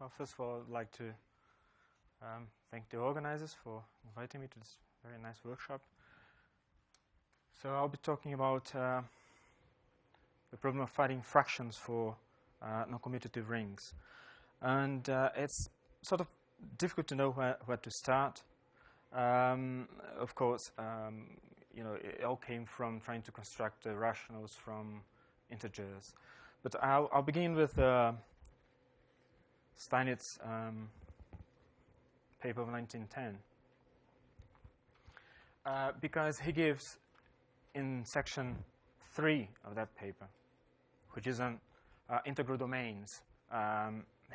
Well, first of all, I'd like to thank the organizers for inviting me to this very nice workshop. So I'll be talking about the problem of finding fractions for non-commutative rings. And it's sort of difficult to know where to start. Of course, it all came from trying to construct the rationals from integers. But I'll begin with Steinitz paper of 1910, because he gives in section 3 of that paper, which is on integral domains,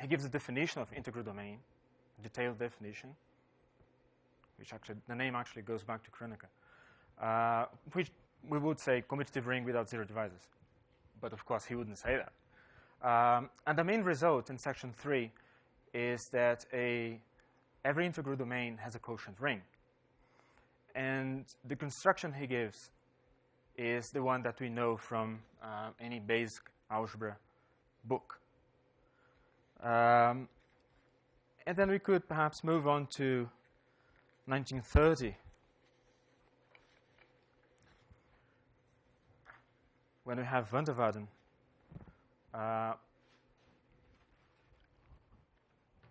he gives a definition of integral domain, a detailed definition, which actually, the name actually goes back to Kronecker, which we would say commutative ring without zero divisors. But of course, he wouldn't say that. And the main result in section 3 is that every integral domain has a quotient ring. And the construction he gives is the one that we know from any basic algebra book. And then we could perhaps move on to 1930, when we have van der Waden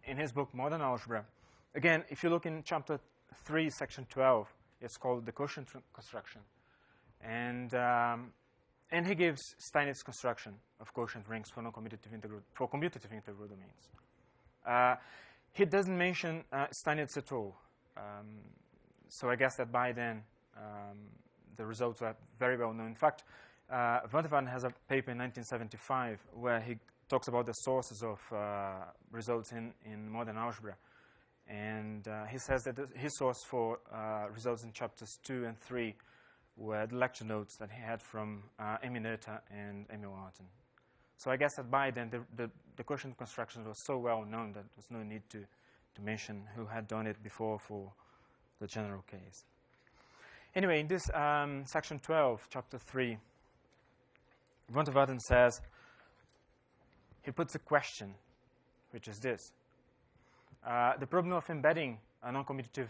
in his book Modern Algebra. Again, if you look in chapter 3, section 12, it's called the quotient construction. And he gives Steinitz's construction of quotient rings for commutative integral domains. He doesn't mention Steinitz at all. So I guess that by then the results are very well known. In fact, van der Waden has a paper in 1975 where he talks about the sources of results in modern algebra. And he says that his source for results in chapters 2 and 3 were the lecture notes that he had from Emmy Noether and Emil Martin. So I guess that by then the quotient construction was so well known that there was no need to mention who had done it before for the general case. Anyway, in this section 12, chapter 3, van der Waden says, he puts a question, which is this. The problem of embedding a non-commutative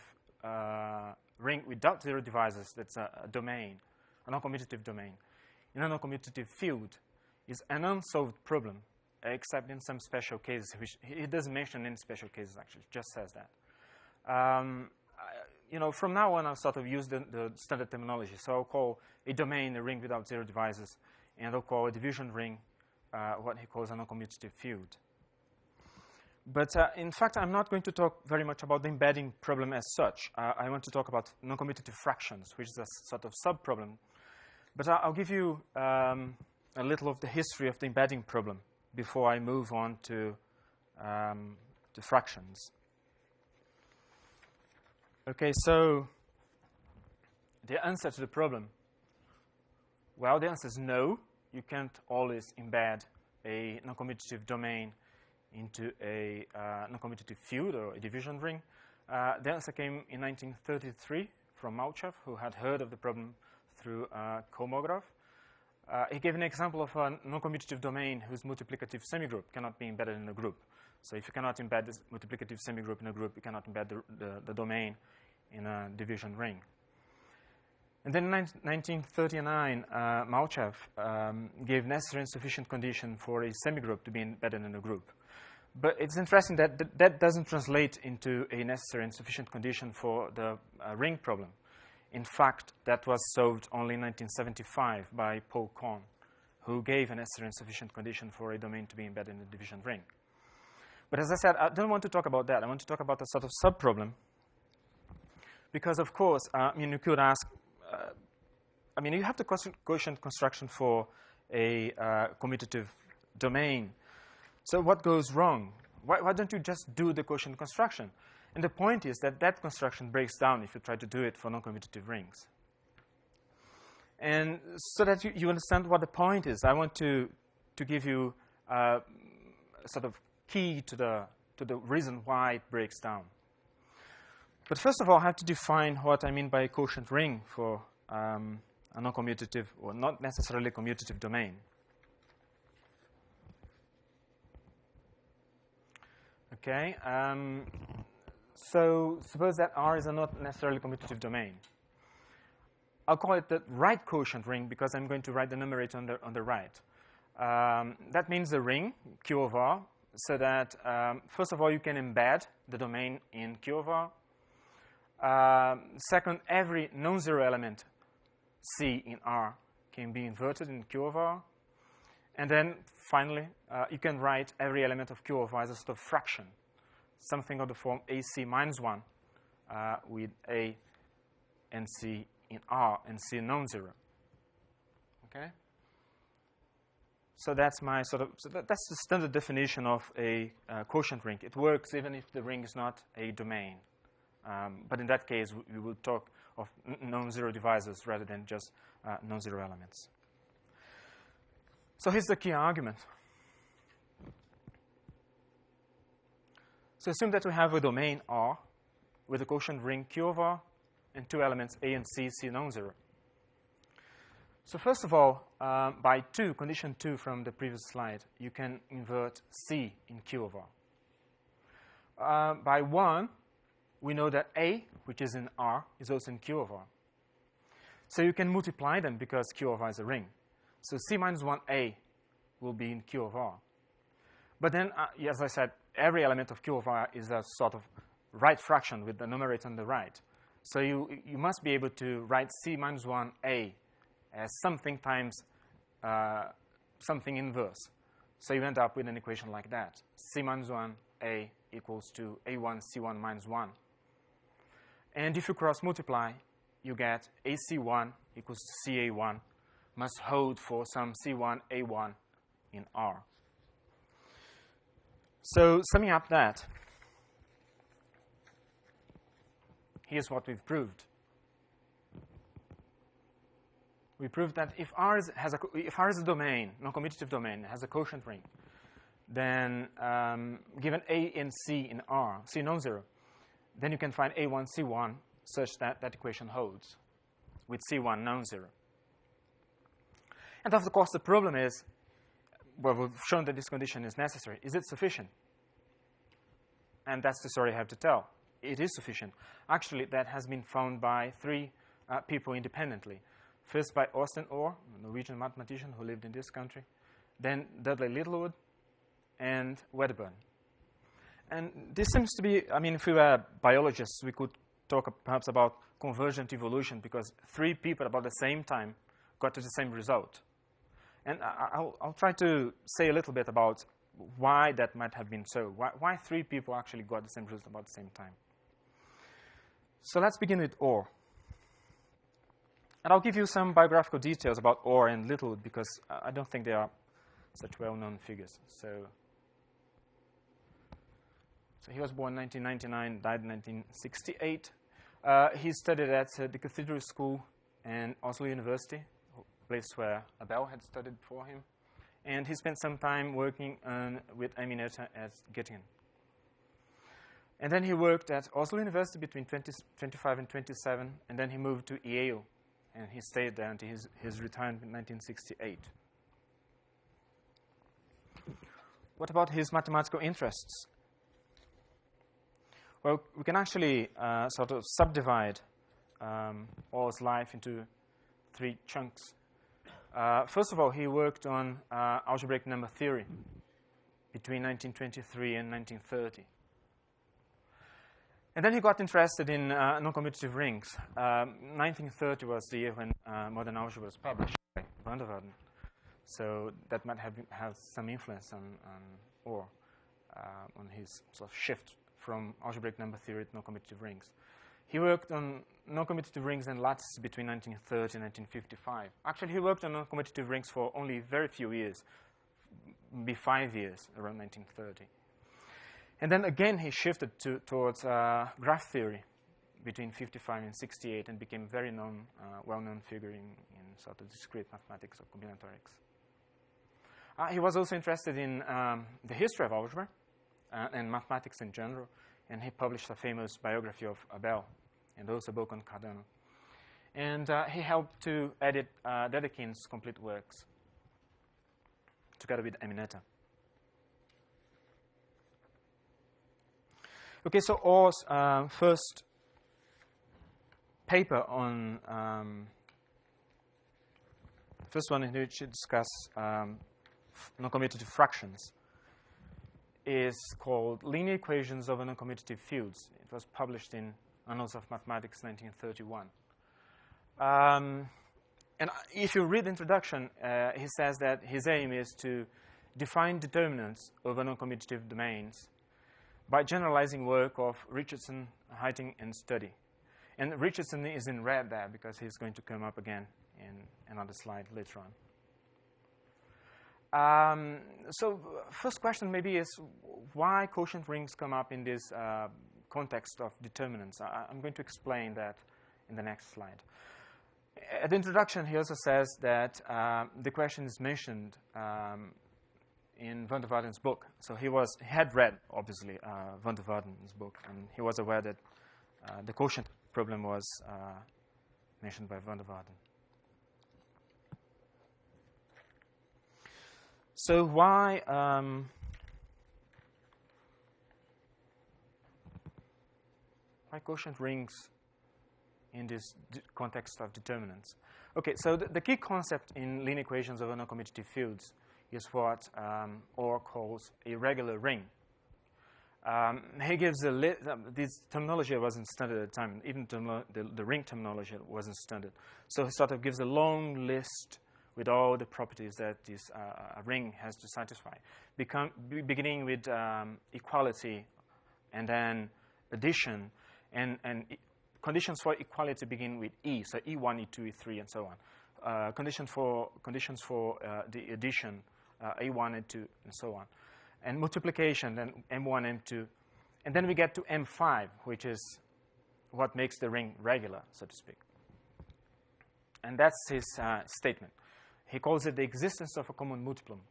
ring without zero divisors, that's a domain, a non-commutative domain, in a non-commutative field is an unsolved problem, except in some special cases, which he doesn't mention any special cases, actually, just says that. From now on, I'll sort of use the standard terminology. So I'll call a domain a ring without zero divisors, and I'll call a division ring what he calls a non-commutative field. But in fact, I'm not going to talk very much about the embedding problem as such. I want to talk about non-commutative fractions, which is a sort of sub-problem. But I'll give you a little of the history of the embedding problem before I move on to fractions. Okay, so the answer to the problem, well, the answer is no. You can't always embed a non-commutative domain into a non-commutative field or a division ring. The answer came in 1933 from Malchev, who had heard of the problem through Kolmogorov. He gave an example of a non-commutative domain whose multiplicative semigroup cannot be embedded in a group. So if you cannot embed this multiplicative semigroup in a group, you cannot embed the domain in a division ring. And then in 1939, Malchev gave necessary and sufficient condition for a semigroup to be embedded in a group. But it's interesting that that doesn't translate into a necessary and sufficient condition for the ring problem. In fact, that was solved only in 1975 by Paul Kohn, who gave a necessary and sufficient condition for a domain to be embedded in a division ring. But as I said, I don't want to talk about that. I want to talk about a sort of sub-problem. Because, of course, you could ask, you have the quotient construction for a commutative domain. So what goes wrong? Why don't you just do the quotient construction? And the point is that construction breaks down if you try to do it for non-commutative rings. And so that you understand what the point is, I want to give you a sort of key to the reason why it breaks down. But first of all, I have to define what I mean by a quotient ring for a non-commutative or not necessarily commutative domain. Okay. So suppose that R is a not necessarily commutative domain. I'll call it the right quotient ring because I'm going to write the numerator on the right. That means a ring, Q of R, so that, first of all, you can embed the domain in Q of R. Second, every non-zero element C in R can be inverted in Q of R. And then, finally, you can write every element of Q of R as a sort of fraction, something of the form AC minus 1 with A and C in R and C non-zero. Okay? So that's my that's the standard definition of a quotient ring. It works even if the ring is not a domain. But in that case, we will talk of non-zero divisors rather than just non-zero elements. So here's the key argument. So assume that we have a domain R with a quotient ring Q of R and two elements A and C, C non-zero. So first of all, by condition 2 from the previous slide, you can invert C in Q of R. By 1, we know that A, which is in R, is also in Q of R. So you can multiply them because Q of R is a ring. So C minus 1A will be in Q of R. But then, as I said, every element of Q of R is a sort of right fraction with the numerator on the right. So you must be able to write C minus 1A as something times something inverse. So you end up with an equation like that. C minus 1A equals to A1 C1 minus 1. And if you cross-multiply, you get AC1 equals to CA1 must hold for some C1, A1 in R. So summing up that, here's what we've proved. We proved that if R is a domain, non-commutative domain, has a quotient ring, then given A and C in R, C non-zero, then you can find A1, C1 such that that equation holds with C1 non-zero. And of course, the problem is, well, we've shown that this condition is necessary. Is it sufficient? And that's the story I have to tell. It is sufficient. Actually, that has been found by 3 people independently. First by Austin Orr, a Norwegian mathematician who lived in this country. Then Dudley Littlewood and Wedderburn. And this seems to be, I mean, if we were biologists, we could talk perhaps about convergent evolution because 3 people about the same time got to the same result. And I'll try to say a little bit about why that might have been so. Why 3 people actually got the same result about the same time. So let's begin with Orr. And I'll give you some biographical details about Orr and Littlewood because I don't think they are such well-known figures. So he was born in 1999, died in 1968. He studied at the Cathedral School and Oslo University, a place where Abel had studied before him. And he spent some time working with Aminata at Göttingen. And then he worked at Oslo University between 25 and 27, and then he moved to Yale. And he stayed there until his retirement in 1968. What about his mathematical interests? Well, we can actually sort of subdivide Orr's life into 3 chunks. First of all, he worked on algebraic number theory between 1923 and 1930. And then he got interested in non-commutative rings. 1930 was the year when modern algebra was published by Van der Waden. So that might have some influence on Orr, on his sort of shift from algebraic number theory to non-commutative rings. He worked on non-commutative rings and lattices between 1930 and 1955. Actually, he worked on non-commutative rings for only very few years, maybe 5 years, around 1930. And then again, he shifted towards graph theory between 55 and 68 and became a very well-known figure in sort of discrete mathematics or combinatorics. He was also interested in the history of algebra and mathematics in general, and he published a famous biography of Abel and also a book on Cardano. And he helped to edit Dedekind's complete works together with Aminata. Okay, so Orr's first paper on first one in which we discuss noncommutative fractions is called Linear Equations over Noncommutative Fields. It was published in Annals of Mathematics, 1931. And if you read the introduction, he says that his aim is to define determinants over noncommutative domains by generalizing work of Richardson, Heiting, and Study. And Richardson is in red there because he's going to come up again in another slide later on. So first question maybe is why quotient rings come up in this context of determinants. I'm going to explain that in the next slide. At the introduction, he also says that the question is mentioned in van der Waarden's book. So he had read, obviously, van der Waarden's book, and he was aware that the quotient problem was mentioned by van der Waarden. So why quotient rings in this context of determinants? Okay, so the key concept in linear equations over noncommutative fields is what Orr calls a regular ring. He gives this terminology wasn't standard at the time. Even the ring terminology wasn't standard. So he sort of gives a long list with all the properties that this ring has to satisfy, beginning with equality, and then addition, and conditions for equality begin with E, so E1, E2, E3, and so on. Conditions for the addition, A1, A2, and so on. And multiplication, then M1, M2. And then we get to M5, which is what makes the ring regular, so to speak. And that's his statement. He calls it the existence of a common multiplum.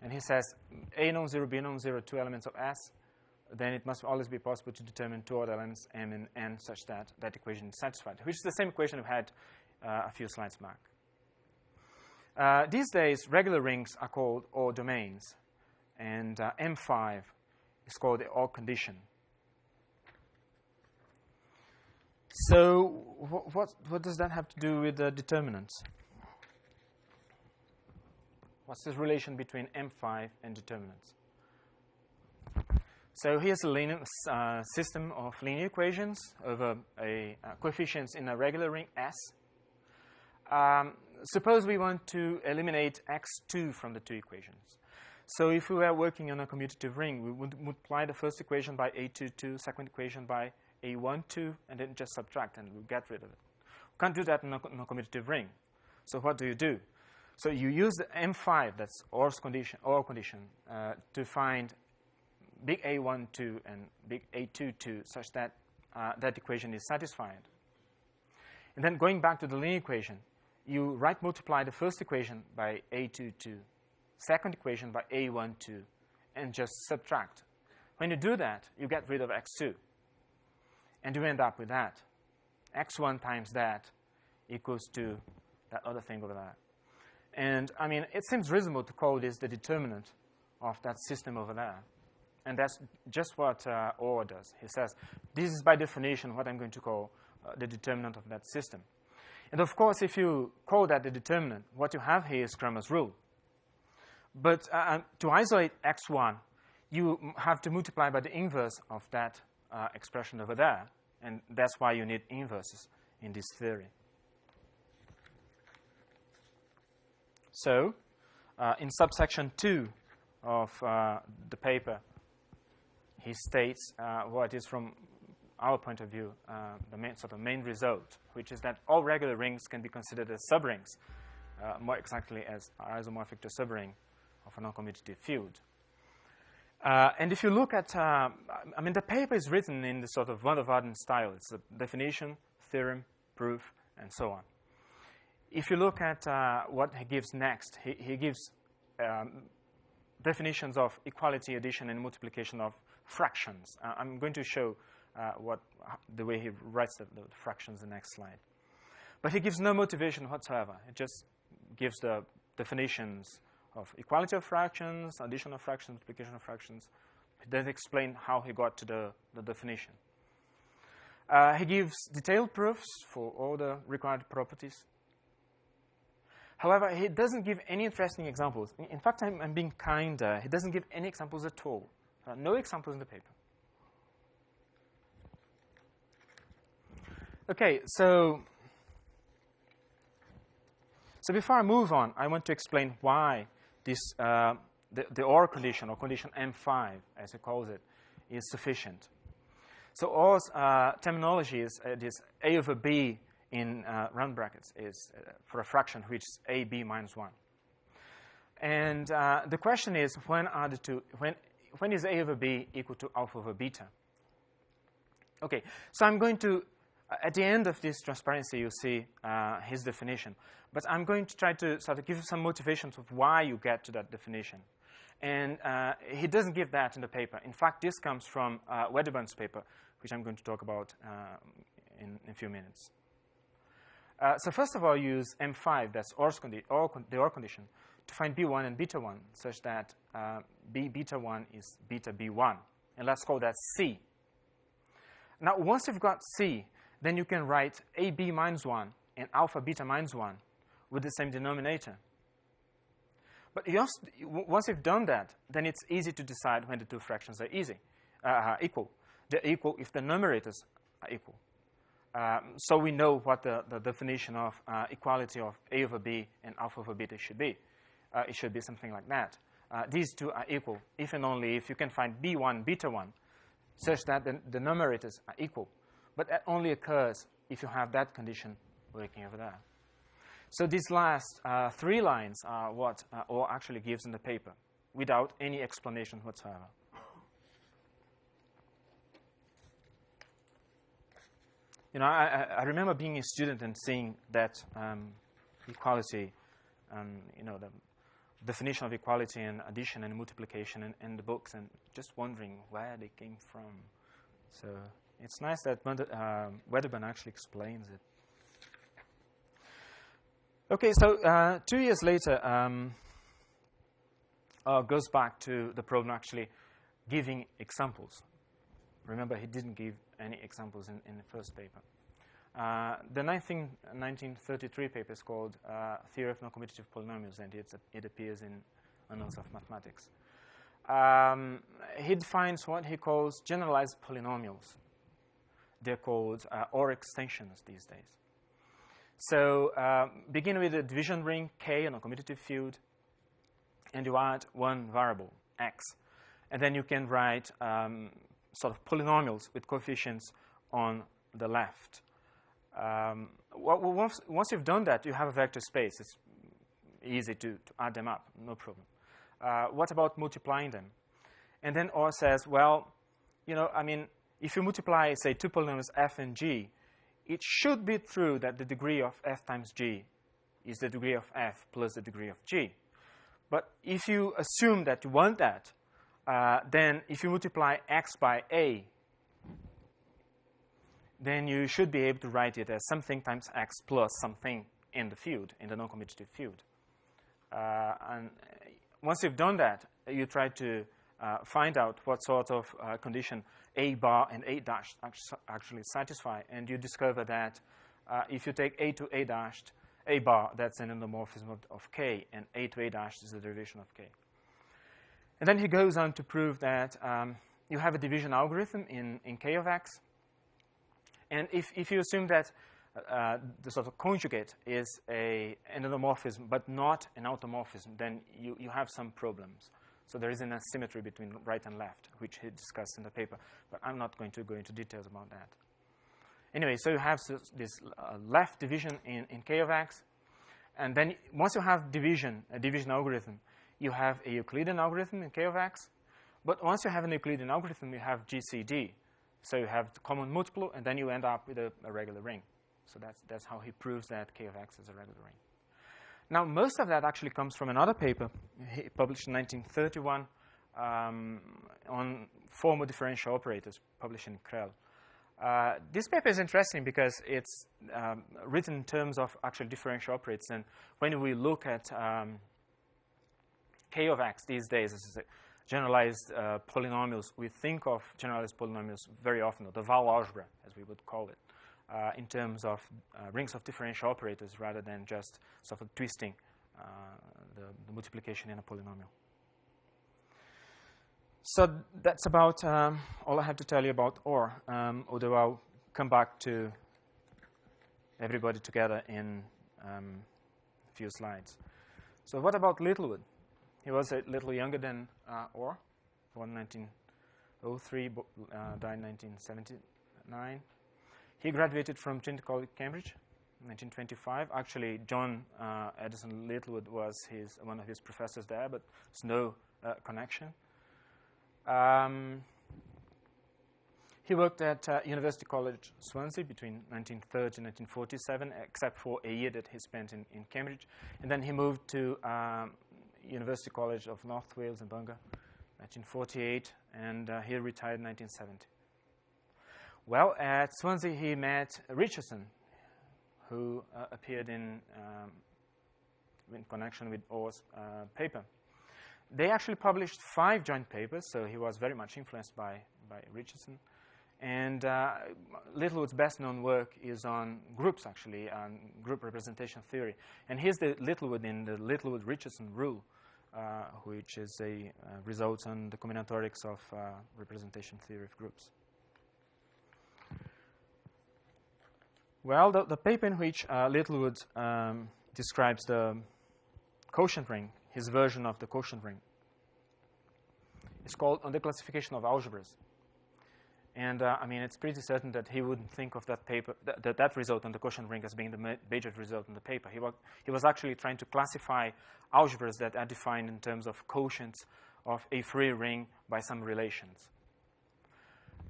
And he says A non-zero, B non-zero, two elements of S, then it must always be possible to determine two other elements, M and N, such that that equation is satisfied, which is the same equation we had a few slides back. These days, regular rings are called Orr domains, and M5 is called the Orr condition. So what does that have to do with the determinants? What's this relation between M5 and determinants? So here's a linear system of linear equations over coefficients in a regular ring S. Suppose we want to eliminate x2 from the two equations. So if we were working on a commutative ring, we would multiply the first equation by A22, second equation by A12, and then just subtract, and we'll get rid of it. We can't do that in a commutative ring. So what do? So you use the M5, that's Orr's condition, to find big A12 and big A22 such that that equation is satisfied. And then going back to the linear equation, you multiply the first equation by A22, second equation by A12, and just subtract. When you do that, you get rid of x2. And you end up with that. x1 times that equals to that other thing over there. And, I mean, it seems reasonable to call this the determinant of that system over there. And that's just what Orr does. He says, this is by definition what I'm going to call the determinant of that system. And, of course, if you call that the determinant, what you have here is Cramer's rule. But to isolate x1, you have to multiply by the inverse of that expression over there. And that's why you need inverses in this theory. So, in subsection 2 of the paper, he states what is, from our point of view, the main result, which is that all regular rings can be considered as subrings, more exactly as isomorphic to subring of a noncommutative field. And if you look at, the paper is written in the sort of van der Waarden style. It's a definition, theorem, proof, and so on. If you look at what he gives next, he gives definitions of equality, addition, and multiplication of fractions. I'm going to show the way he writes the fractions in the next slide. But he gives no motivation whatsoever. It just gives the definitions of equality of fractions, addition of fractions, multiplication of fractions, He doesn't explain how he got to the definition. He gives detailed proofs for all the required properties. However, he doesn't give any interesting examples. In fact, I'm being kinder. He doesn't give any examples at all. No examples in the paper. Okay, so before I move on, I want to explain why this the OR condition, or condition M5, as he calls it, is sufficient. So OR's terminology is this A over B in round brackets is for a fraction which is AB minus 1. And the question is, when are the two, when is A over B equal to alpha over beta? Okay, so I'm going to, at the end of this transparency, you'll see his definition. But I'm going to try to sort of give you some motivations of why you get to that definition. And he doesn't give that in the paper. In fact, this comes from Wedderburn's paper, which I'm going to talk about in a few minutes. So first of all, use M5, that's the OR condition, to find B1 and beta 1, such that B beta 1 is beta B1. And let's call that C. Now, once you've got C, then you can write AB minus 1 and alpha beta minus 1 with the same denominator. But once you've done that, then it's easy to decide when the two fractions are equal. They're equal if the numerators are equal. So we know what the definition of equality of A over B and alpha over beta should be. It should be something like that. These two are equal if and only if you can find B1, beta 1, such that the numerators are equal. But that only occurs if you have that condition working over there. So these last 3 lines are what OR actually gives in the paper, without any explanation whatsoever. You know, I remember being a student and seeing that equality, you know, the definition of equality and addition and multiplication in the books, and just wondering where they came from. So it's nice that Wedderburn actually explains it. Okay, so 2 years later, goes back to the problem actually giving examples. Remember, he didn't give any examples in the first paper. The 1933 paper is called Theory of Noncommutative Polynomials, and it appears in Annals of Mathematics. He defines what he calls generalized polynomials. They're called OR extensions these days. So begin with a division ring, K, an noncommutative field, and you add one variable, x. And then you can write sort of polynomials with coefficients on the left. Once you've done that, you have a vector space. It's easy to add them up, no problem. What about multiplying them? And then OR says, well, you know, I mean, if you multiply, say, 2 polynomials f and g, it should be true that the degree of f times g is the degree of f plus the degree of g. But if you assume that you want that, then if you multiply x by a, then you should be able to write it as something times x plus something in the field, in the noncommutative field. And once you've done that, you try to find out what sort of condition a bar and a dash actually satisfy. And you discover that if you take a to a dashed, a bar, that's an endomorphism of k, and a to a dashed is a derivation of k. And then he goes on to prove that you have a division algorithm in k of x. And if you assume that the sort of conjugate is an endomorphism but not an automorphism, then you have some problems. So there is an asymmetry between right and left, which he discussed in the paper. But I'm not going to go into details about that. Anyway, so you have this left division in k of x. And then once you have a division algorithm, you have a Euclidean algorithm in k of x. But once you have an Euclidean algorithm, you have GCD. So you have the common multiple, and then you end up with a regular ring. So that's how he proves that k of x is a regular ring. Now, most of that actually comes from another paper he published in 1931 on formal differential operators, published in Krell. This paper is interesting because it's written in terms of actual differential operators. And when we look at k of x these days, this is a generalized polynomials, we think of generalized polynomials very often, or the Val algebra, as we would call it, in terms of rings of differential operators rather than just sort of twisting the multiplication in a polynomial. So that's about all I have to tell you about OR, although I'll come back to everybody together in a few slides. So what about Littlewood? He was a little younger than OR, born in 1903, died in 1979. He graduated from Trinity College, Cambridge, in 1925. Actually, John Addison Littlewood was one of his professors there, but there's no connection. He worked at University College, Swansea between 1930 and 1947, except for a year that he spent in Cambridge. And then he moved to University College of North Wales in Bangor, 1948, and he retired in 1970. Well, at Swansea he met Richardson, who appeared in connection with Orr's paper. They actually published 5 joint papers, so he was very much influenced by Richardson. And Littlewood's best-known work is on groups, actually, on group representation theory. And here's the Littlewood in the Littlewood-Richardson rule, which is a result on the combinatorics of representation theory of groups. Well, the paper in which Littlewood describes the quotient ring, his version of the quotient ring, is called On the Classification of Algebras. And I mean, it's pretty certain that he wouldn't think of that paper, that result on the quotient ring as being the major result in the paper. He was actually trying to classify algebras that are defined in terms of quotients of a free ring by some relations.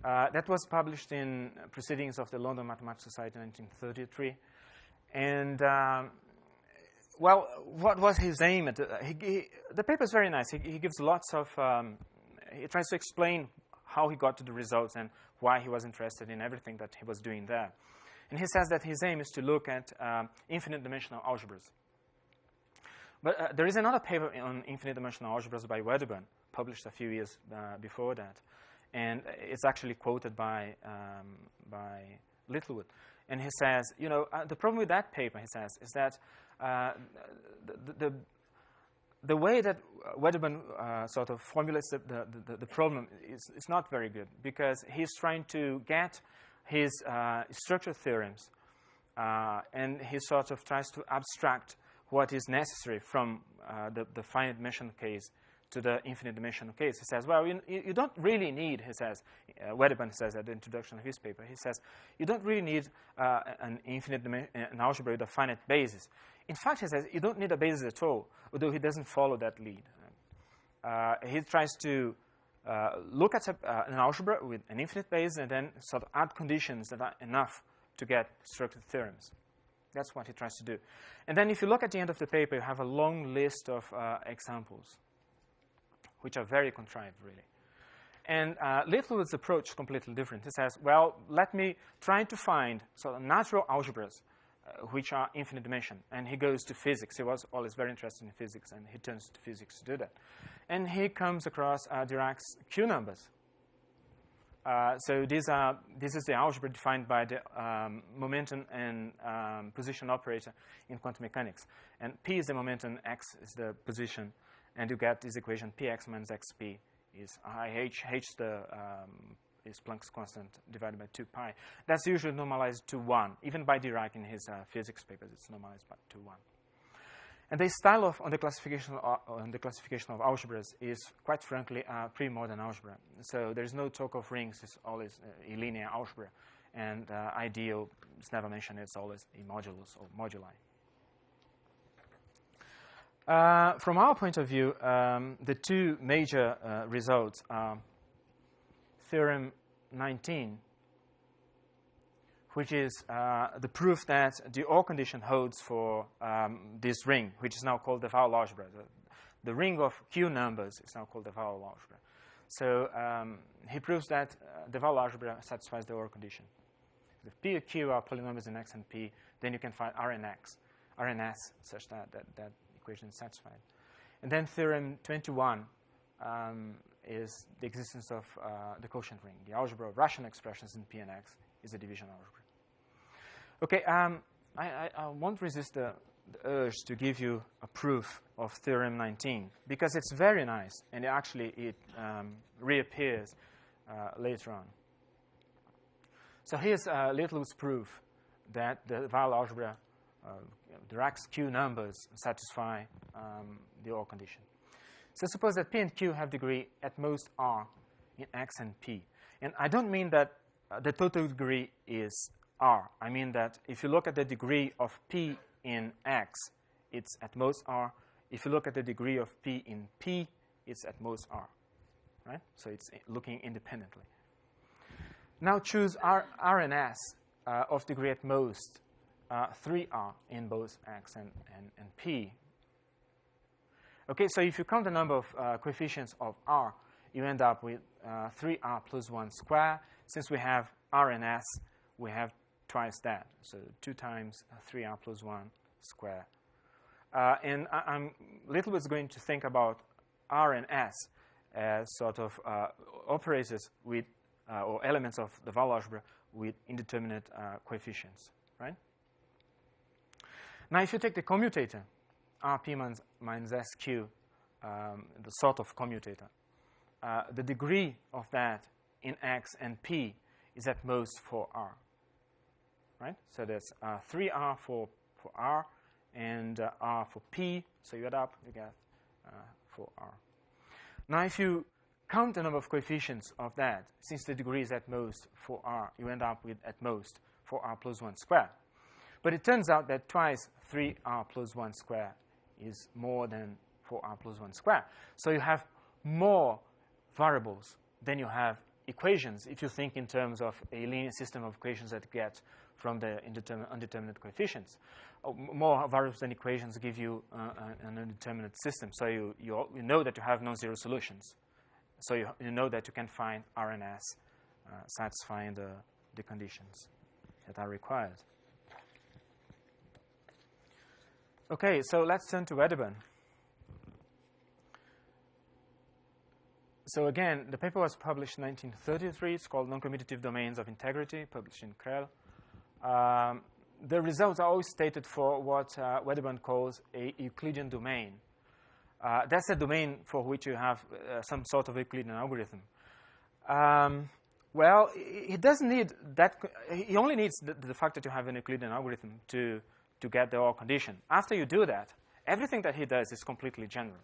That was published in Proceedings of the London Mathematical Society in 1933. And, well, what was his aim? The paper is very nice. He gives lots of, he tries to explain how he got to the results and why he was interested in everything that he was doing there. And he says that his aim is to look at infinite dimensional algebras. But there is another paper on infinite dimensional algebras by Wedderburn, published a few years before that. And it's actually quoted by Littlewood. And he says, you know, the problem with that paper, he says, is that the way that Wedderburn sort of formulates the problem is not very good, because he's trying to get his structure theorems and he sort of tries to abstract what is necessary from the finite dimensional case to the infinite dimensional case. He says, well, you don't really need, he says, Wedderburn says at the introduction of his paper, he says, you don't really need an algebra with a finite basis. In fact, he says, you don't need a basis at all, although he doesn't follow that lead. He tries to look at an algebra with an infinite basis and then sort of add conditions that are enough to get structured theorems. That's what he tries to do. And then if you look at the end of the paper, you have a long list of examples, which are very contrived, really. And Littlewood's approach is completely different. He says, well, let me try to find sort of natural algebras which are infinite dimension. And he goes to physics. He was always very interested in physics, and he turns to physics to do that. And he comes across Dirac's Q numbers. So this is the algebra defined by the momentum and position operator in quantum mechanics. And P is the momentum, X is the position, and you get this equation Px minus Xp is IH, H is Planck's constant divided by 2 pi. That's usually normalized to 1. Even by Dirac in his physics papers, it's normalized to 1. And the style on the classification of algebras is, quite frankly, pre-modern algebra. So there's no talk of rings. It's always a linear algebra. And ideal is never mentioned. It's always a modulus or moduli. From our point of view, the two major results are Theorem 19, which is the proof that the OR condition holds for this ring, which is now called the Val algebra. The ring of Q numbers is now called the Val algebra. So he proves that the Val algebra satisfies the OR condition. If P and Q are polynomials in X and P, then you can find R and X, R and S, such that equation is satisfied. And then Theorem 21 is the existence of the quotient ring. The algebra of rational expressions in P and X is a division algebra. Okay, I won't resist the urge to give you a proof of Theorem 19 because it's very nice, and it reappears later on. So here's Littlewood's proof that the Weyl algebra, the Rax Q numbers satisfy the OR condition. So suppose that P and Q have degree at most R in X and P. And I don't mean that the total degree is R. I mean that if you look at the degree of P in X, it's at most R. If you look at the degree of P in P, it's at most R. Right? So it's looking independently. Now choose R and S of degree at most 3R in both X and P. Okay, so if you count the number of coefficients of R, you end up with 3R plus 1 square. Since we have R and S, we have twice that. So 2 times 3R plus 1 square. And Littlewood's going to think about R and S as sort of operators with, or elements of the Weyl algebra with indeterminate coefficients, right? Now, if you take the commutator, Rp minus Sq, the sort of commutator, the degree of that in X and P is at most 4R, right? So that's 3R for R and R for P. So you add up, you get 4R. Now, if you count the number of coefficients of that, since the degree is at most 4R, you end up with at most 4R plus 1 square. But it turns out that twice 3R plus 1 square is more than 4R plus 1 square. So you have more variables than you have equations if you think in terms of a linear system of equations that get from the undeterminate coefficients. More variables than equations give you an undeterminate system. So you know that you have non-zero solutions. So you know that you can find R and S satisfying the conditions that are required. Okay, so let's turn to Wedderburn. So again, the paper was published in 1933. It's called Noncommutative Domains of Integrity, published in Krell. The results are always stated for what Wedderburn calls a Euclidean domain. That's a domain for which you have some sort of Euclidean algorithm. Well, he doesn't need that. He only needs the fact that you have an Euclidean algorithm to get the OR condition. After you do that, everything that he does is completely general,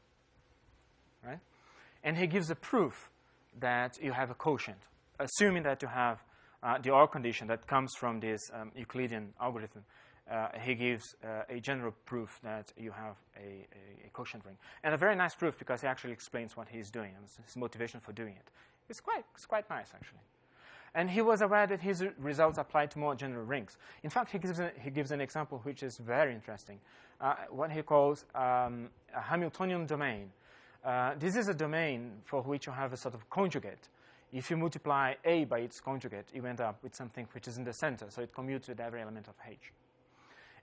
right? And he gives a proof that you have a quotient, assuming that you have the OR condition that comes from this Euclidean algorithm. He gives a general proof that you have a quotient ring. And a very nice proof because he actually explains what he's doing and his motivation for doing it. It's quite nice, actually. And he was aware that his results apply to more general rings. In fact, he gives an example which is very interesting, what he calls a Hamiltonian domain. This is a domain for which you have a sort of conjugate. If you multiply A by its conjugate, you end up with something which is in the center, so it commutes with every element of H.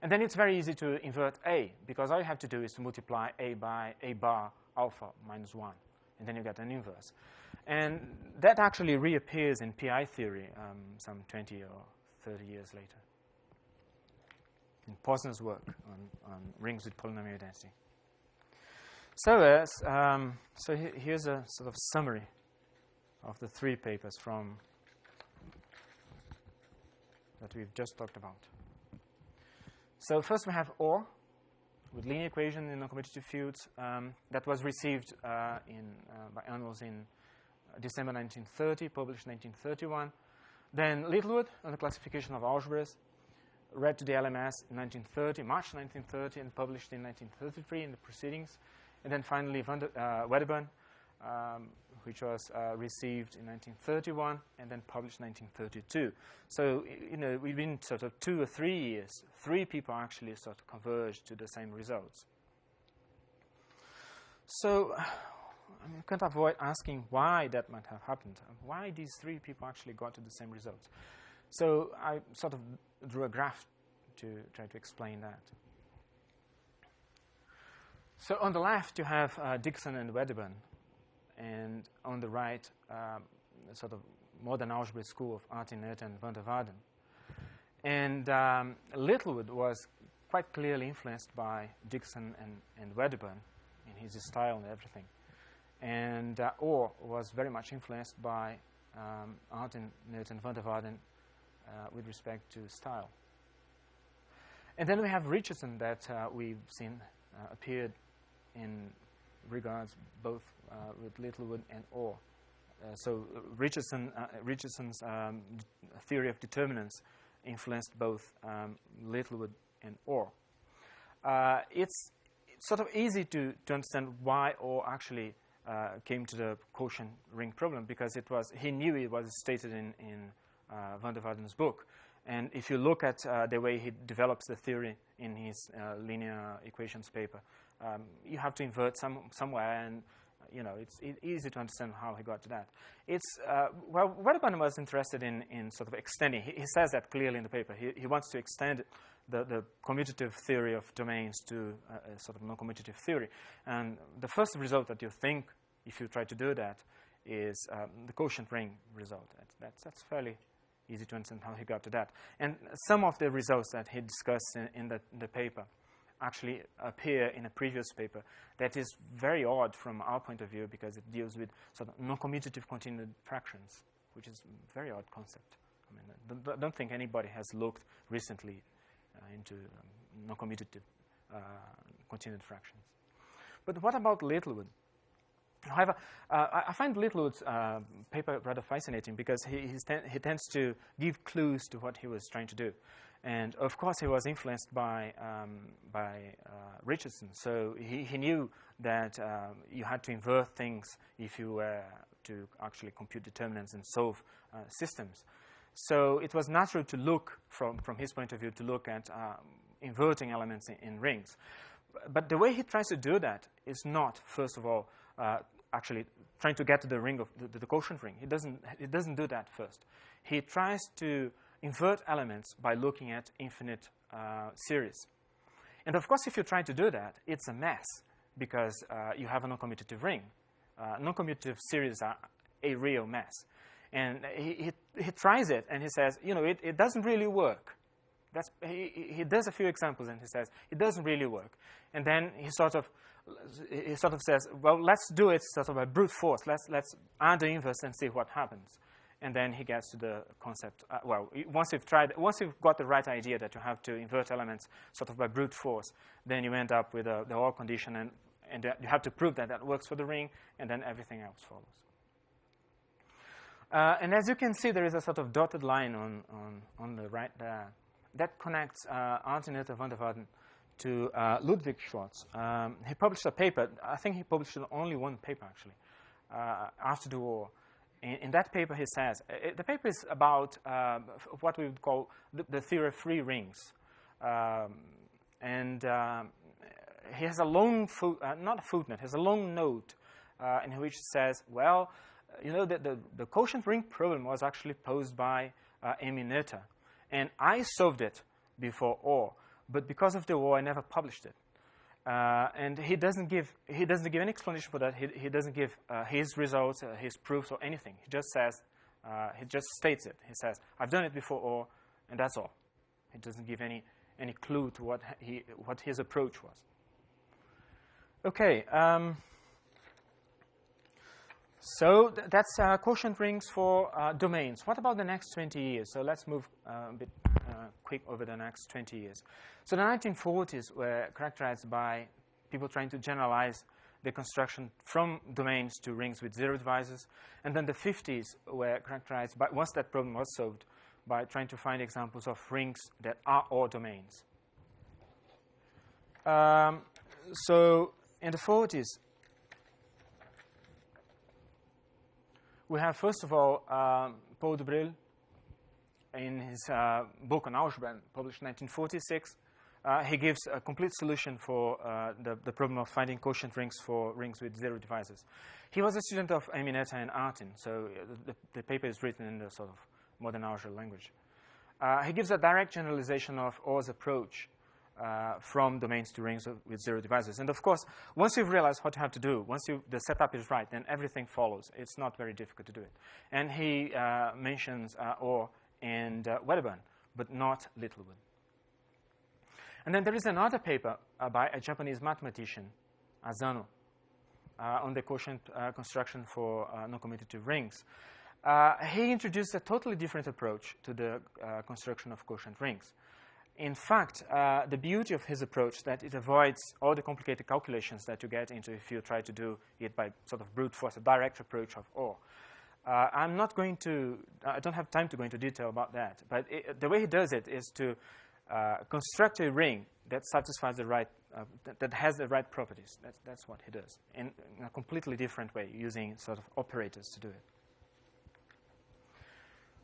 And then it's very easy to invert A, because all you have to do is to multiply A by A bar alpha minus 1, and then you get an inverse. And that actually reappears in PI theory some 20 or 30 years later, in Posner's work on rings with polynomial density. So, here's a sort of summary of the 3 papers that we've just talked about. So first we have OR, with linear equation in noncommutative fields, that was received by Arnold in December 1930, published 1931. Then Littlewood on the classification of algebras, read to the LMS in March 1930, and published in 1933 in the proceedings. And then finally Wedderburn, which was received in 1931 and then published in 1932. So, within sort of 2 or 3 years, 3 people actually sort of converged to the same results. So, I can't avoid asking why that might have happened. Why these 3 people actually got to the same results. So, I sort of drew a graph to try to explain that. So, on the left, you have Dixon and Wedderburn. and on the right, sort of modern algebra school of Artin, Noether, and van der Waarden. And Littlewood was quite clearly influenced by Dixon and Wedderburn in his style and everything. And Orr was very much influenced by Artin, Noether, and van der Waarden with respect to style. And then we have Richardson that we've seen appeared in regards both with Littlewood and Orr. So Richardson's theory of determinants influenced both Littlewood and Orr. It's sort of easy to understand why Orr actually came to the quotient ring problem, because he knew it was stated in van der Waarden's book. And if you look at the way he develops the theory in his linear equations paper, you have to invert somewhere, and it's easy to understand how he got to that. Well, Wedderburn was interested in sort of extending. He says that clearly in the paper. He wants to extend the commutative theory of domains to a sort of non-commutative theory. And the first result that you think, if you try to do that, is the quotient ring result. That's fairly easy to understand how he got to that. And some of the results that he discussed in the paper actually appear in a previous paper that is very odd from our point of view, because it deals with sort of non-commutative continued fractions, which is a very odd concept. I mean, I don't think anybody has looked recently into non-commutative continued fractions. But what about Littlewood? However, I find Littlewood's paper rather fascinating, because he tends to give clues to what he was trying to do. And of course, he was influenced by Richardson. So he knew that you had to invert things if you were to actually compute determinants and solve systems. So it was natural to look, from his point of view, to look at inverting elements in rings. But the way he tries to do that is not, first of all, actually trying to get to the ring of the quotient ring. He doesn't do that first. He tries to invert elements by looking at infinite series. And of course, if you try to do that, it's a mess, because you have a non-commutative ring. Non-commutative series are a real mess. And he tries it, and he says, it doesn't really work. He does a few examples, and he says, it doesn't really work. And then he sort of says, well, let's do it sort of by brute force. Let's add the inverse and see what happens. And then he gets to the concept. Once you've got the right idea that you have to invert elements sort of by brute force, then you end up with the OR condition, and you have to prove that works for the ring, and then everything else follows. And as you can see, there is a sort of dotted line on the right there that connects Artin, Noether, van der Waarden to Ludwig Schwarz. He published a paper. I think he published only one paper, actually, after the war. In that paper, he says, the paper is about what we would call the theory of free rings. And he has a long, not a footnote, he has a long note in which he says, well, the quotient ring problem was actually posed by Emmy Noether. And I solved it before Orr, but because of the war, I never published it. And he doesn't give any explanation for that. He doesn't give his results, his proofs, or anything. He just says, he just states it. He says, I've done it before Orr, and that's all. He doesn't give any clue to what his approach was. Okay. So that's quotient rings for domains. What about the next 20 years? So let's move a bit quick over the next 20 years. So the 1940s were characterized by people trying to generalize the construction from domains to rings with zero divisors. And then the 50s were characterized by, once that problem was solved, by trying to find examples of rings that are all domains. So in the 40s, we have, first of all, Paul de Bril, in his book on algebra, published in 1946. He gives a complete solution for the problem of finding quotient rings for rings with zero divisors. He was a student of Emmy Noether and Artin, so the paper is written in the sort of modern algebra language. He gives a direct generalization of Orr's approach from domains to rings with zero divisors. And of course, once you've realized what you have to do, once the setup is right, then everything follows. It's not very difficult to do it. And he mentions Orr and Wedderburn, but not Littlewood. And then there is another paper by a Japanese mathematician, Asano, on the quotient construction for noncommutative rings. He introduced a totally different approach to the construction of quotient rings. In fact, the beauty of his approach is that it avoids all the complicated calculations that you get into if you try to do it by sort of brute force, a direct approach of Orr. I don't have time to go into detail about that, but the way he does it is to construct a ring that satisfies the right, that has the right properties. That's what he does in a completely different way, using sort of operators to do it.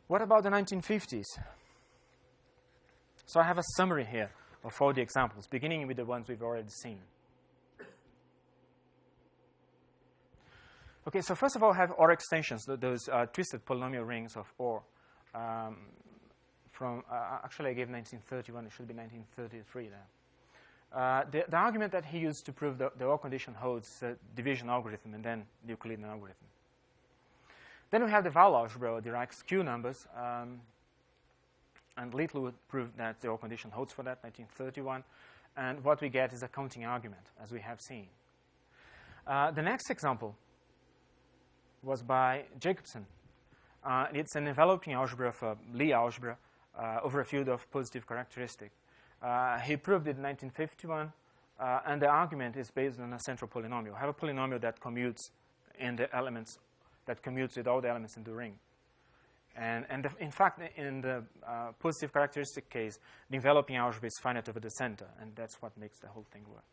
What about the 1950s? So I have a summary here of all the examples, beginning with the ones we've already seen. Okay, so first of all, I have Orr extensions, those twisted polynomial rings of Orr. Actually, I gave 1931. It should be 1933 there. The argument that he used to prove the Orr condition holds is a division algorithm and then the Euclidean algorithm. Then we have the Weyl algebra, or Dirac's Q numbers. And Littlewood proved that the Orr condition holds for that, 1931. And what we get is a counting argument, as we have seen. The next example was by Jacobson. It's an enveloping algebra of a Lie algebra over a field of positive characteristic. He proved it in 1951, and the argument is based on a central polynomial. We have a polynomial that commutes in the elements, that commutes with all the elements in the ring. And in fact, in the positive characteristic case, the enveloping algebra is finite over the center, and that's what makes the whole thing work.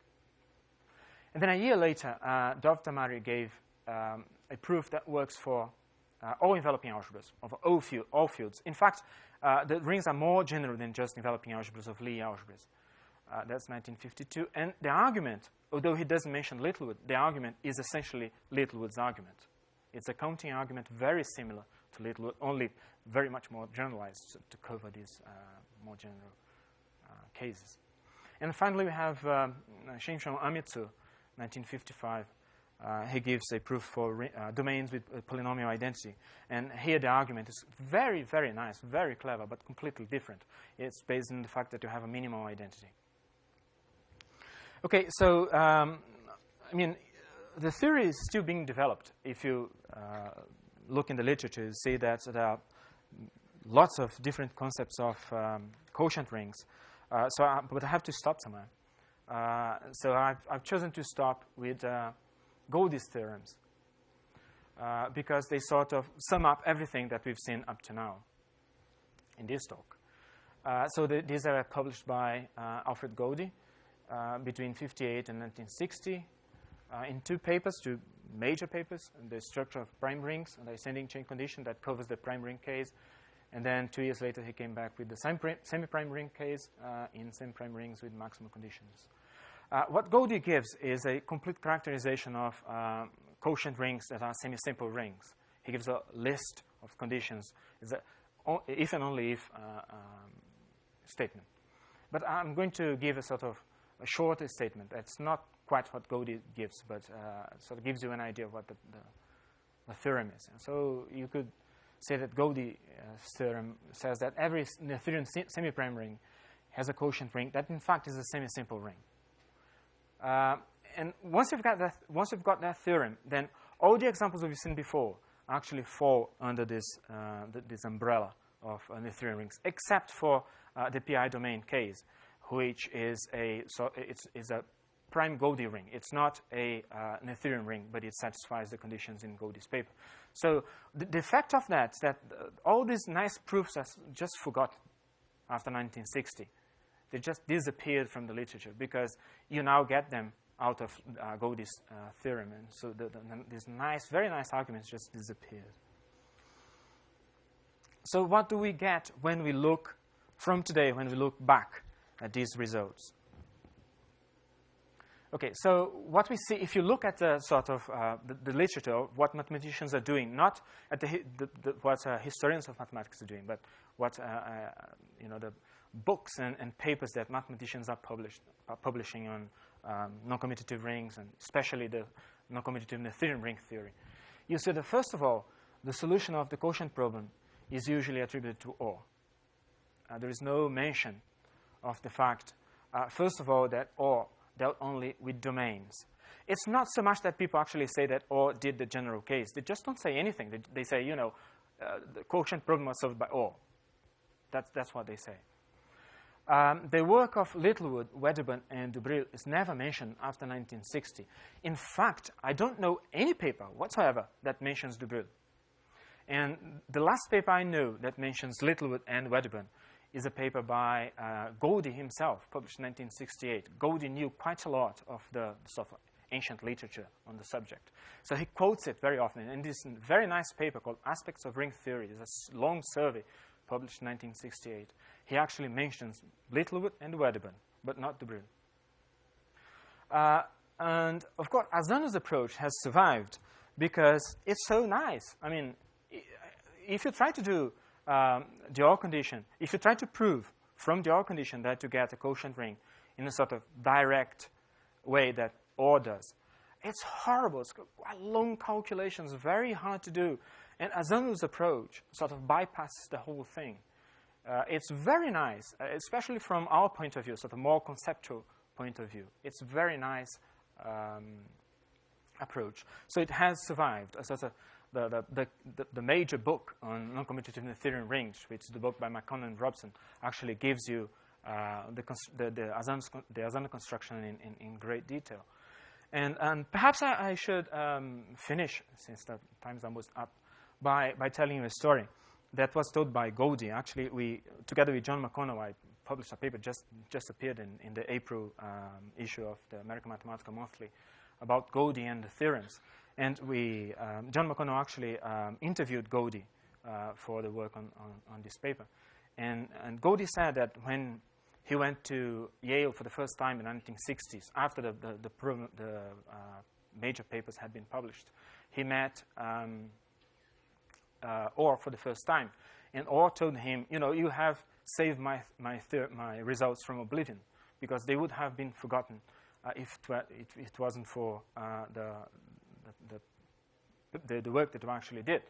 And then a year later, Dov-Tamari gave a proof that works for all enveloping algebras of all fields. In fact, the rings are more general than just enveloping algebras of Lie algebras. That's 1952. And the argument, although he doesn't mention Littlewood, the argument is essentially Littlewood's argument. It's a counting argument very similar to Littlewood, only very much more generalized to cover these more general cases. And finally, we have Shinshon Amitsu, 1955. He gives a proof for domains with polynomial identity. And here the argument is very, very nice, very clever, but completely different. It's based on the fact that you have a minimal identity. Okay, so, I mean, the theory is still being developed. If you look in the literature, you see that there are lots of different concepts of quotient rings. But I have to stop somewhere. So I've chosen to stop with Goldy's theorems because they sort of sum up everything that we've seen up to now in this talk. So these are published by Alfred Goldy between 1958 and 1960 in two major papers, the structure of prime rings and the ascending chain condition that covers the prime ring case. And then 2 years later, he came back with the semi-prime ring case in semi-prime rings with maximum conditions. What Goldy gives is a complete characterization of quotient rings that are semi-simple rings. He gives a list of conditions. It's a if and only if statement. But I'm going to give a sort of a shorter statement. That's not quite what Goldy gives, but sort of gives you an idea of what the theorem is. And so you could say that Goldy's theorem says that every Noetherian semi-prime ring has a quotient ring that, in fact, is a semi-simple ring. And once you've got that theorem, then all the examples we've seen before actually fall under this umbrella of Noetherian rings, except for the PI domain case, which is a prime Goldy ring. It's not a Noetherian ring, but it satisfies the conditions in Goldy's paper. So the effect of that is that all these nice proofs are just forgotten after 1960. They just disappeared from the literature because you now get them out of Goldy's theorem. And so these nice, very nice arguments just disappeared. So what do we get when we look from today, when we look back at these results? Okay, so what we see, if you look at the sort of the literature of what mathematicians are doing, not at what historians of mathematics are doing, but what books and papers that mathematicians are publishing on non-commutative rings, and especially the non-commutative Noetherian ring theory, you see that, first of all, the solution of the quotient problem is usually attributed to OR. There is no mention of the fact, first of all, that OR dealt only with domains. It's not so much that people actually say that OR did the general case. They just don't say anything. They say, you know, the quotient problem was solved by OR. That's what they say. The work of Littlewood, Wedderburn, and Dubril is never mentioned after 1960. In fact, I don't know any paper whatsoever that mentions Dubril. And the last paper I know that mentions Littlewood and Wedderburn is a paper by Goldie himself, published in 1968. Goldie knew quite a lot of the sort of ancient literature on the subject. So he quotes it very often. And this very nice paper called Aspects of Ring Theory is a long survey published in 1968. He actually mentions Littlewood and Wedderburn, but not Dubril. And, of course, Asano's approach has survived because it's so nice. I mean, if you try to do the OR condition, if you try to prove from the OR condition that you get a quotient ring in a sort of direct way that OR does, it's horrible. It's long calculations, very hard to do. And Asano's approach sort of bypasses the whole thing. It's very nice, especially from our point of view, sort of more conceptual point of view. It's a very nice approach. So it has survived. The major book on non-commutative Noetherian rings, which is the book by McConnell and Robson, actually gives you the Asano construction in great detail. And perhaps I should finish, since the time's almost up, by telling you a story that was told by Goldie. Actually, we, together with John McConnell, I published a paper just appeared in the April issue of the American Mathematical Monthly about Goldie and the theorems. And John McConnell actually interviewed Goldie for the work on this paper. And Goldie said that when he went to Yale for the first time in the 1960s, after the major papers had been published, he met Orr for the first time. And Orr told him, you know, you have saved my results from oblivion, because they would have been forgotten if it wasn't for the work that you actually did.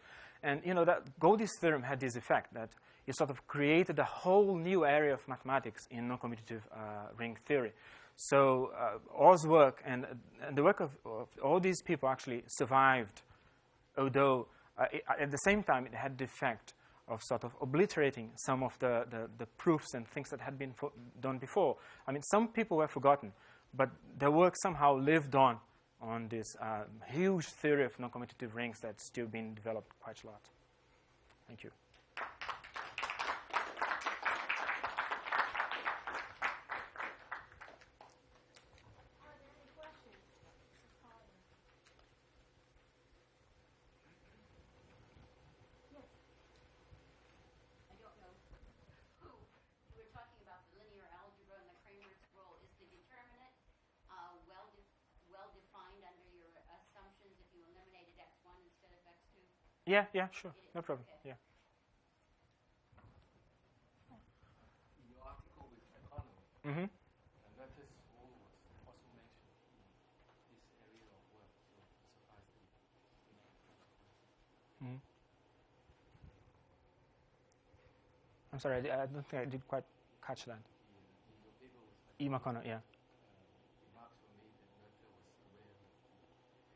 And, you know, that Goldie's theorem had this effect, that it sort of created a whole new area of mathematics in non-commutative ring theory. So Orr's work and the work of all these people actually survived, although at the same time it had the effect of sort of obliterating some of the proofs and things that had been done before. I mean, some people were forgotten, but their work somehow lived on this huge theory of non-commutative rings that's still being developed quite a lot. Thank you. Yeah, sure. No problem. Yeah. In your article with economy, Mm-hmm. and that is all was also mentioned in this area of work, so it surprised me. Mm-hmm. I'm sorry, I don't think I did quite catch that. In your paper with E. McConnell, yeah. remarks were made that Noether was aware of the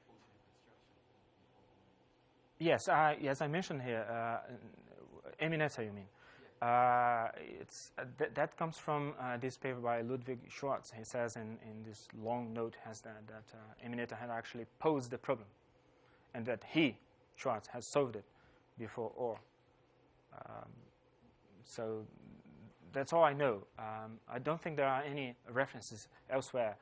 quotient construction before. Yes, I mentioned here, Eminetta, you mean? That comes from this paper by Ludwig Schwarz. He says in this long note has that Eminetta had actually posed the problem, and that he, Schwarz, has solved it before Orr. So that's all I know. I don't think there are any references elsewhere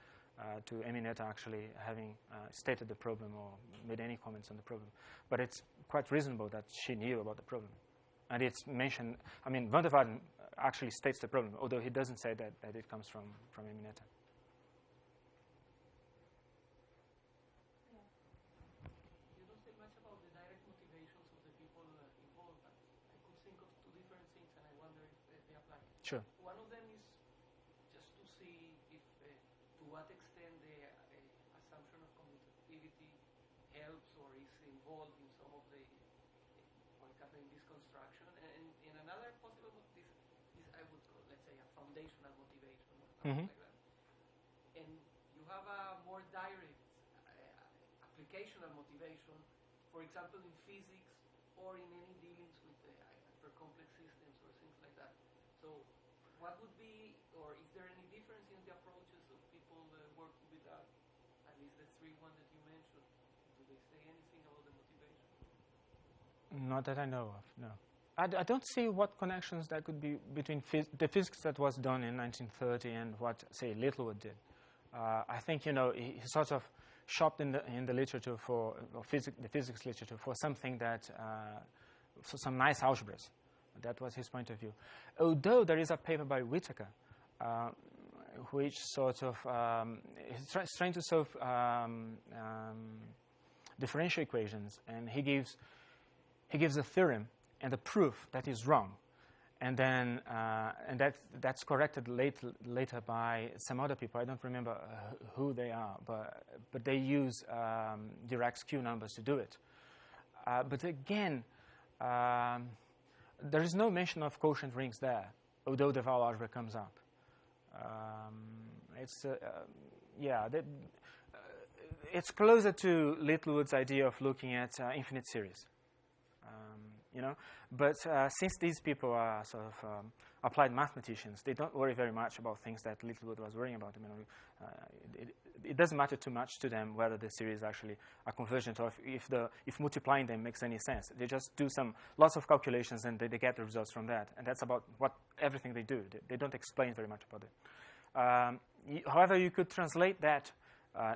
to Eminetta actually having stated the problem or made any comments on the problem. But it's quite reasonable that she knew about the problem. And it's mentioned, I mean, Van der Waden actually states the problem, although he doesn't say that it comes from Eminetta. You don't say much about the direct motivations of the people involved. I could think of two different things, and I wonder if they apply. Sure. One of them involved in some of the what happened in this construction, and in another possible this I would call, let's say, a foundational motivation or something like that. And you have a more direct applicational motivation, for example, in physics or in any dealings with hypercomplex systems or things like that. So what would be, or is there any difference in the approaches of people working with that? At least the three ones that you mentioned. Do they say anything about the motivation? Not that I know of, no. I don't see what connections there could be between the physics that was done in 1930 and what, say, Littlewood did. I think, you know, he sort of shopped in the literature for the physics literature for something that for some nice algebras. That was his point of view. Although there is a paper by Whittaker, which sort of is trying to solve differential equations, and he gives a theorem and a proof that is wrong, and then that's corrected later by some other people. I don't remember who they are, but they use Dirac's Q numbers to do it. But again, there is no mention of quotient rings there, although the vowel algebra comes up. It's closer to Littlewood's idea of looking at infinite series. You know, but since these people are sort of applied mathematicians, they don't worry very much about things that Littlewood was worrying about. I mean, it doesn't matter too much to them whether the series actually are convergent or if multiplying them makes any sense. They just do lots of calculations and they get the results from that, and that's about everything they do. They don't explain very much about it. However, you could translate that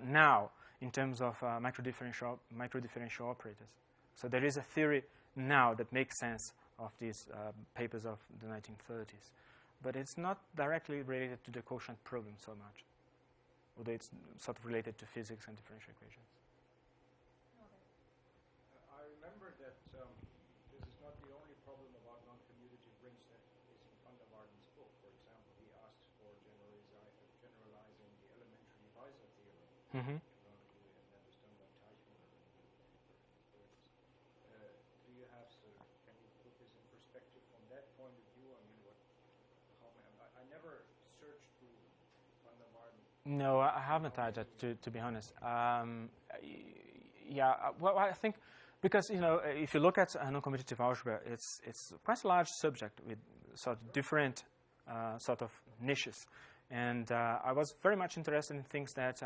now in terms of microdifferential operators. So there is a theory now that makes sense of these papers of the 1930s. But it's not directly related to the quotient problem so much, although it's sort of related to physics and differential equations. I remember that this is not the only problem about non-commutative rings that is in Van der Waarden's book. For example, he asks for generalizing the elementary divisor theorem. No, I haven't tried that, to be honest. Well, I think because, you know, if you look at noncommutative algebra, it's quite a large subject with sort of different sort of niches. And I was very much interested in things that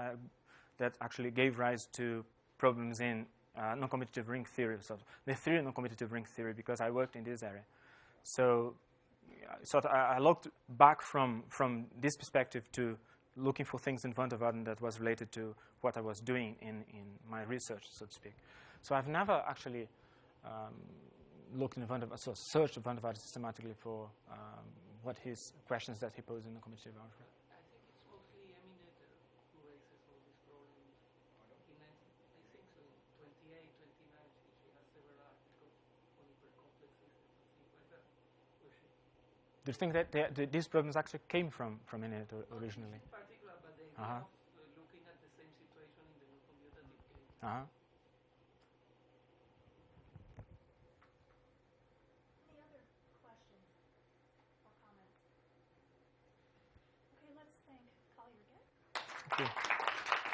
actually gave rise to problems in noncommutative ring theory, sort of the theory of noncommutative ring theory, because I worked in this area. So sort of I looked back from this perspective to looking for things in Van der Waarden that was related to what I was doing in my research, so to speak. So I've never actually looked in searched Van der Waarden systematically for what his questions that he posed in the commutative algebra. I think it's mostly Eminette who raises all these problems. I think so. In 28, 29, she has several articles on hypercomplex systems and things like that. Do you think that these problems actually came from Eminette originally? Not in particular, but they are looking at the same situation in the non-commutative case.